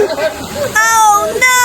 Oh no!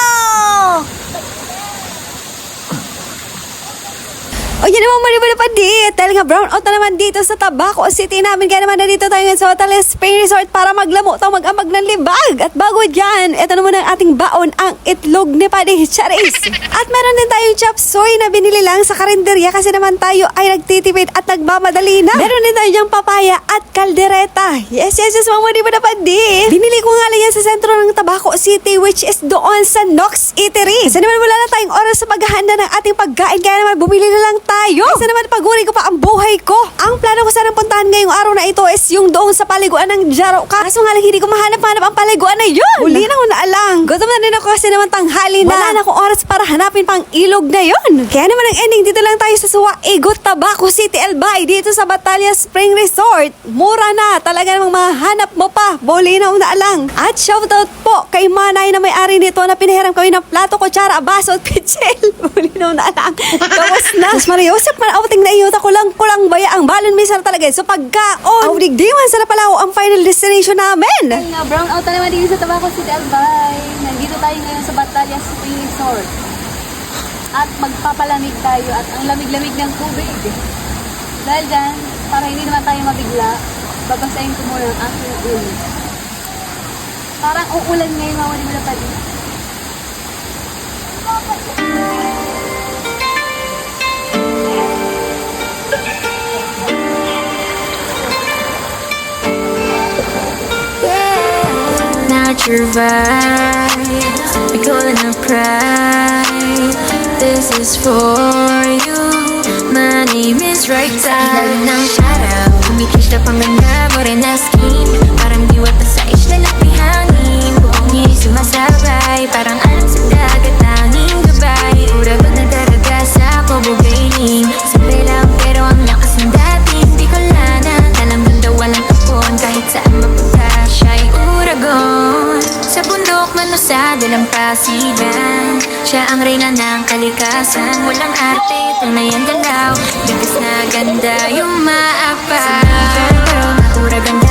O yan naman maribala pa di. Dahil nga brown out na naman dito sa Tabaco City namin. Kaya naman nandito tayo ngayon sa Hotel Spain Resort para maglamo o mag-amag ng libag. At bago dyan, ito naman ang ating baon, ang itlog ni Paddy Charis. At meron din tayong chop suey na binili lang sa karinderya kasi naman tayo ay nagtitipid at nagmamadali na. Meron din tayo dyang papaya at kaldereta. Yes, mga maribala pa di. Binili ko nga lang yan sa sentro ng Tabaco City, which is doon sa Nox Eatery. Kasi naman wala na tayong oras sa paghahanda ng ating pagkain. Kaya naman bumili na lang tayo. Kasi naman paguri ko pa ang buhay ko. Ang plano ko sanang puntahan ngayong araw na ito is yung doon sa paliguan ng Jaro. Kaso nga lang hindi ko mahanap-hanap ang paliguan na yun. Huli na ko naalang. Gutom na din ako kasi naman tanghali na. Wala na akong oras para hanapin pang ilog na yun. Kaya naman ang ending dito lang tayo sa Suwaigot, Tabaco City, Albay. Dito sa Batalya Spring Resort. Mura na. Talaga namang mahanap mo pa. Huli na ko naalang. At shoutout po kay Manay na may-ari nito na pinahiram kami ng plato, kutsara, baso at pitsil. Huli na ko naalang. Tapos na. Mariusap man awating na iyota ko lang baya ang balon misal talaga so pagkaon. Digdiwan sa Napalaw ang final destination namin. Brown out na naman dito sa Tabaco City, Albay. Nandito tayo ngayon sa Batalya Spring Resort. At magpapalamig tayo at ang lamig-lamig ng tubig. Dahil dyan, para hindi naman tayo mabigla, babasahin ko muna ang aking ulo. Parang uulan ngayon, mawali mo na pa din. Your vibe, we calling a pride. This is for you. My name is Right Time. Ng araw, kumikis na panganda, morena skin. Parang diwat na sa isla na pihangin. Buong ngiri sumasabay, parang alam sa dagat, tanging gabay. Uragot na daraga sa Cobo Bailing. Simple lang pero ang lakas ng dating di ko lana. Alam dun daw walang tapon, kahit saan mapunta siya'y uragon. Sa bundok man o sa dalampasigan, siya ang reyna ng kalikasan. Walang arte, tunay ang galaw, bigas na ganda yung maapaw. Pero naura ganda